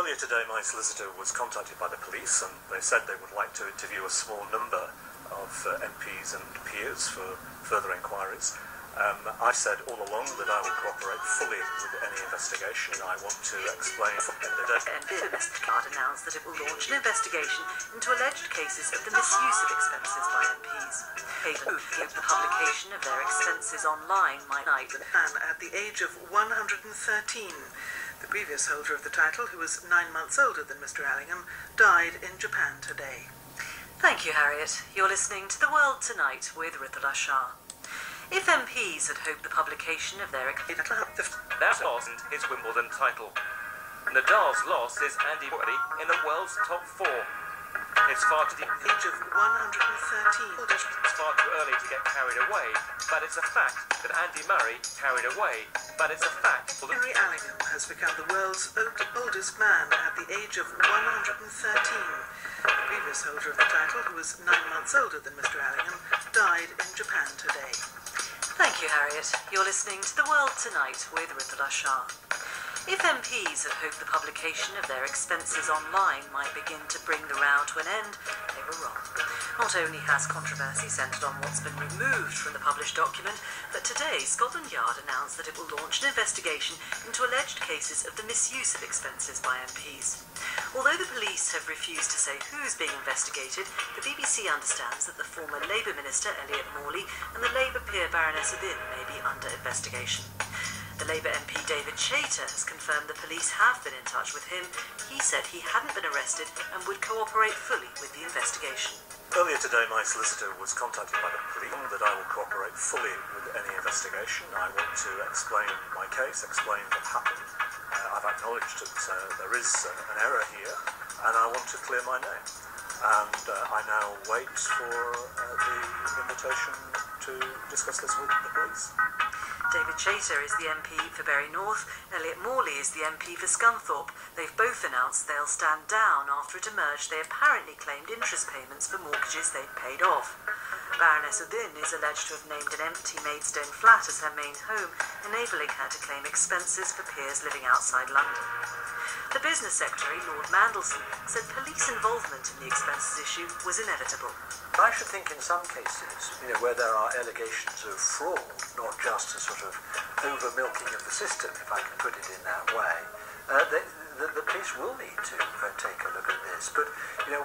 Earlier today, my solicitor was contacted by the police, and they said they would like to interview a small number of MPs and peers for further inquiries. I said all along that I would cooperate fully with any investigation. I want to explain the MP announced that it will launch an investigation into alleged cases of the misuse of expenses by MPs. The publication of their expenses online might night. At the age of 113. The previous holder of the title, who was 9 months older than Mr. Allingham, died in Japan today. Thank you, Harriet. You're listening to The World Tonight with Rithala Shah. If MPs had hoped the publication of their... That wasn't his Wimbledon title. Nadal's loss is Andy Murray in the world's top 4. It's far too... Age of 113. It's far too early to get carried away, but it's a fact that Andy Murray carried away, but it's a fact... Henry Allingham has become the world's oldest man at the age of 113. The previous holder of the title, who was 9 months older than Mr. Allingham, died in Japan today. Thank you, Harriet. You're listening to The World Tonight with Rithala Shah. If MPs had hoped the publication of their expenses online might begin to bring the row to an end, they were wrong. Not only has controversy centred on what's been removed from the published document, but today Scotland Yard announced that it will launch an investigation into alleged cases of the misuse of expenses by MPs. Although the police have refused to say who's being investigated, the BBC understands that the former Labour Minister Elliot Morley and the Labour peer Baroness O'Dynn may be under investigation. The Labour MP David Chater has confirmed the police have been in touch with him. He said he hadn't been arrested and would cooperate fully with the investigation. Earlier today, my solicitor was contacted by the police that I will cooperate fully with any investigation. I want to explain my case, explain what happened. I've acknowledged that there is an error here, and I want to clear my name. And I now wait for the invitation to discuss this with the police. David Chater is the MP for Bury North. Elliot Morley is the MP for Scunthorpe. They've both announced they'll stand down after it emerged they apparently claimed interest payments for mortgages they'd paid off. Baroness O'Dynn is alleged to have named an empty Maidstone flat as her main home, enabling her to claim expenses for peers living outside London. The Business Secretary, Lord Mandelson, said police involvement in the expenses issue was inevitable. I should think in some cases, where there are allegations of fraud, not just a sort of over-milking of the system, if I can put it in that way, the police will need to take a look at this. But,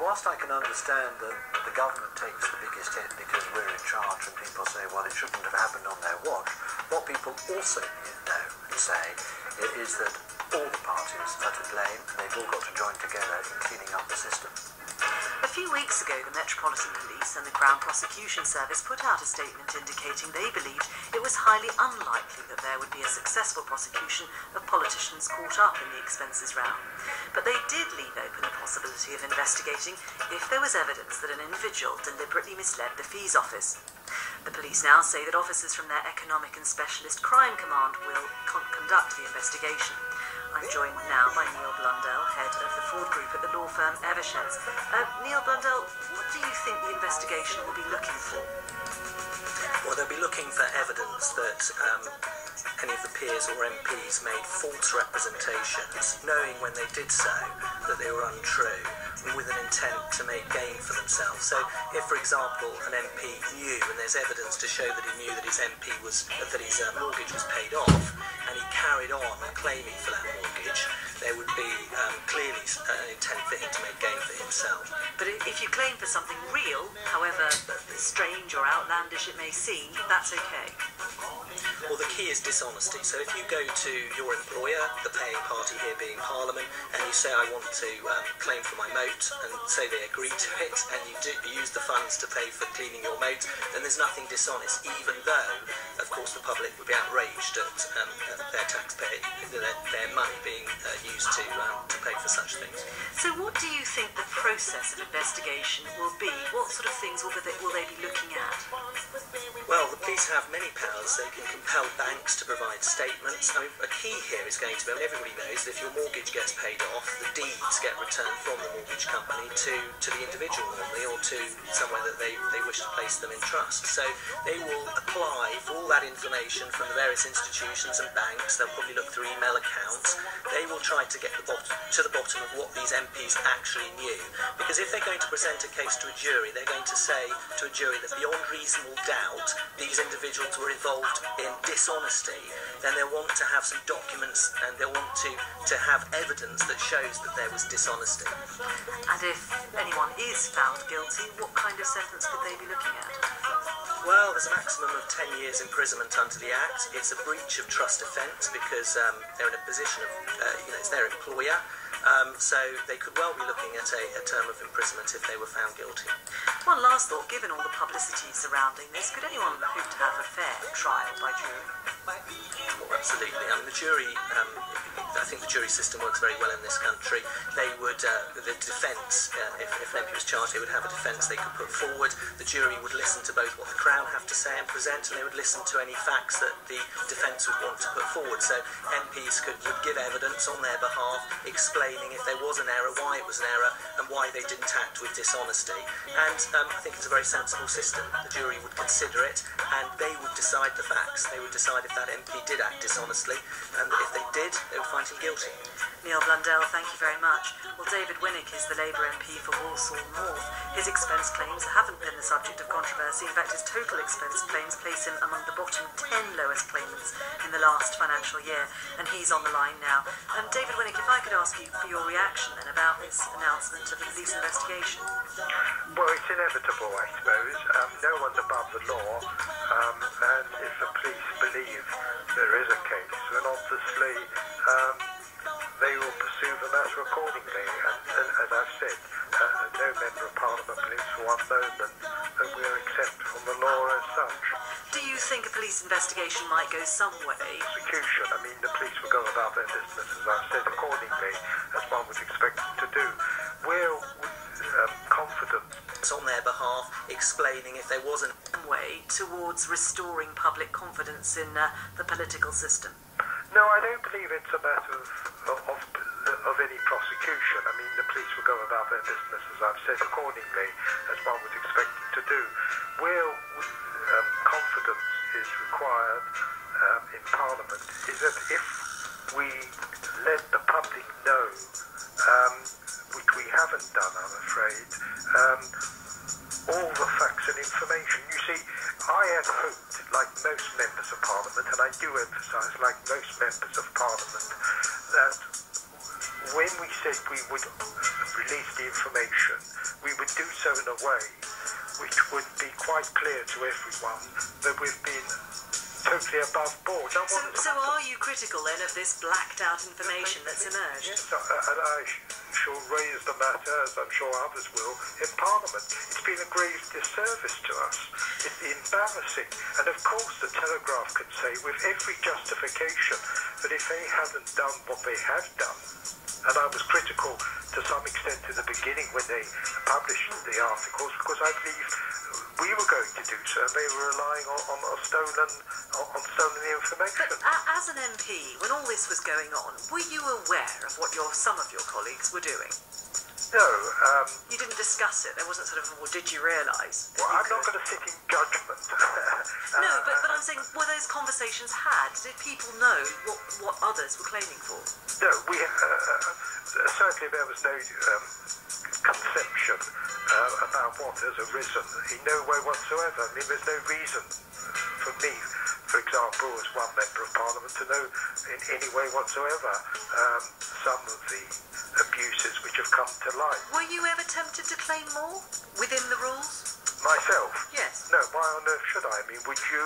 whilst I can understand that the government takes the biggest hit because we're in charge and people say, well, it shouldn't have happened on their watch, what people also know and say is that all the parties are to blame and they've all got to join together in cleaning up the system. A few weeks ago, the Metropolitan Police and the Crown Prosecution Service put out a statement indicating they believed it was highly unlikely that there would be a successful prosecution of politicians caught up in the expenses row. But they did leave open the possibility of investigating if there was evidence that an individual deliberately misled the Fees Office. The police now say that officers from their Economic and Specialist Crime Command will conduct the investigation. I'm joined now by Neil Blundell, head of the fraud group at the law firm Eversheds. Neil Blundell, what do you think the investigation will be looking for? Well, they'll be looking for evidence that any of the peers or MPs made false representations, knowing when they did so that they were untrue, with an intent to make gain for themselves. So if, for example, an MP knew, and there's evidence to show that he knew that his mortgage was paid off, and he carried on claiming for that mortgage, there would be clearly an intent for him to make gain for himself. But if you claim for something real, however strange or outlandish it may seem, that's okay. Well, the key is dishonesty. So if you go to your employer, the paying party here being Parliament, and you say, I want to claim for my moat, and say they agree to it, and you do use the funds to pay for cleaning your moat, then there's nothing dishonest, even though, of course, the public would be outraged at their taxpayer, their money being used to pay for such things. So what do you think the process of investigation will be? What sort of things will they be looking at? Well, the police have many powers. They can compel banks to provide statements. I mean, a key here is going to be, everybody knows that if your mortgage gets paid off, the deeds get returned from the mortgage company to the individual normally, or to somewhere that they wish to place them in trust. So they will apply for all that information from the various institutions and banks. They'll probably look through email accounts. They will try to get to to the bottom of what these MPs actually knew. Because if they're going to present a case to a jury, they're going to say to a jury that beyond reasonable doubt these individuals were involved in dishonesty, then they'll want to have some documents and they'll want to have evidence that shows that there was dishonesty. And if anyone is found guilty, what kind of sentence could they be looking at? Well, there's a maximum of 10 years imprisonment under the Act. It's a breach of trust offence because they're in a position of, it's their employer. So they could well be looking at a term of imprisonment if they were found guilty. One last thought, given all the publicity surrounding this, could anyone hope to have a fair trial by jury? Well, absolutely. I mean, the jury, I think the jury system works very well in this country. They would, the defence, if an MP was charged, they would have a defence they could put forward. The jury would listen to both what the Crown have to say and present, and they would listen to any facts that the defence would want to put forward. So MPs would give evidence on their behalf, explaining if there was an error, why it was an error, and why they didn't act with dishonesty. And I think it's a very sensible system. The jury would consider it, and they would decide the facts. They would decide if that MP did act dishonestly, and if they did, they would find him guilty. Neil Blundell, thank you very much. Well, David Winnick is the Labour MP for Walsall North. His expense claims haven't been the subject of controversy. In fact, his total expense claims place him among the bottom 10 lowest claimants in the last financial year, and he's on the line now. David Winnick, if I could ask you for your reaction then about this announcement of the police investigation. Well, it's inevitable, I suppose. No one's above the law, and if the police believe there is a case, then obviously they will pursue the matter accordingly. And as I've said, no member of Parliament believes for one moment that we are exempt from the law as such. Do you think a police investigation might go some way? Prosecution, I mean, the police will go about their business, as I've said, accordingly, as one would expect them to do. We're confident. It's on their behalf, explaining if there was an way towards restoring public confidence in the political system. No, I don't believe it's a matter of any prosecution. I mean, the police will go about their business, as I've said, accordingly, as one would expect them to do. Where confidence is required in Parliament is that if we let the public know, which we haven't done, I'm afraid, all the facts and information. You see, I had hoped, like most members of Parliament, and I do emphasise, like most members of Parliament, that when we said we would release the information, we would do so in a way which would be quite clear to everyone that we've been totally above board. So are you critical then of this blacked out information that's emerged? Yes, and I shall raise the matter, as I'm sure others will, in Parliament. It's been a grave disservice to us. It's embarrassing. And of course the Telegraph can say with every justification that if they hadn't done what they have done, and I was critical to some extent in the beginning when they published the articles, because I believe we were going to do so, and they were relying on stolen information. But as an MP, when all this was going on, were you aware of what some of your colleagues were doing? No. You didn't discuss it? There wasn't sort of, well, did you realise? Well, I'm not going to sit in judgment. No, but I'm saying, were those conversations had? Did people know what others were claiming for? No, certainly there was no conception about what has arisen in no way whatsoever. I mean, there's no reason for me, for example, as one member of Parliament, to know in any way whatsoever some of the abuses which have come to light. Were you ever tempted to claim more within the rules? Myself? Yes. No, why on earth should I? I mean, would you?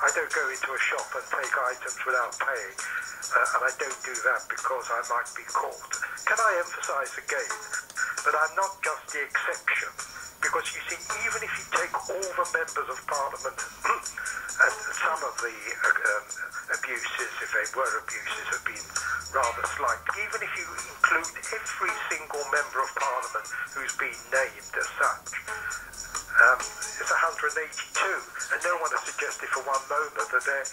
I don't go into a shop and take items without paying, and I don't do that because I might be caught. Can I emphasise again that I'm not just the exception? Because you see, even if you take all the members of Parliament and some of the abuses, if they were abuses, have been rather slight. Even if you include every single member of Parliament who's been named as such, it's 182, and no one has suggested for one moment that they're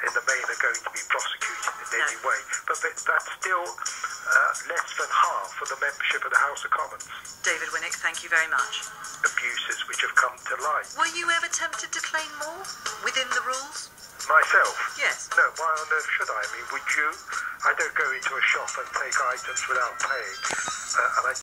in the main are going to be prosecuted in any way. But that's still less than half of the membership of the House of Commons. David Winnick, thank you very much. Abuses which have come to light. Were you ever tempted to claim more within the rules? Myself? Yes. No, why on earth should I? I mean, would you? I don't go into a shop and take items without paying, and I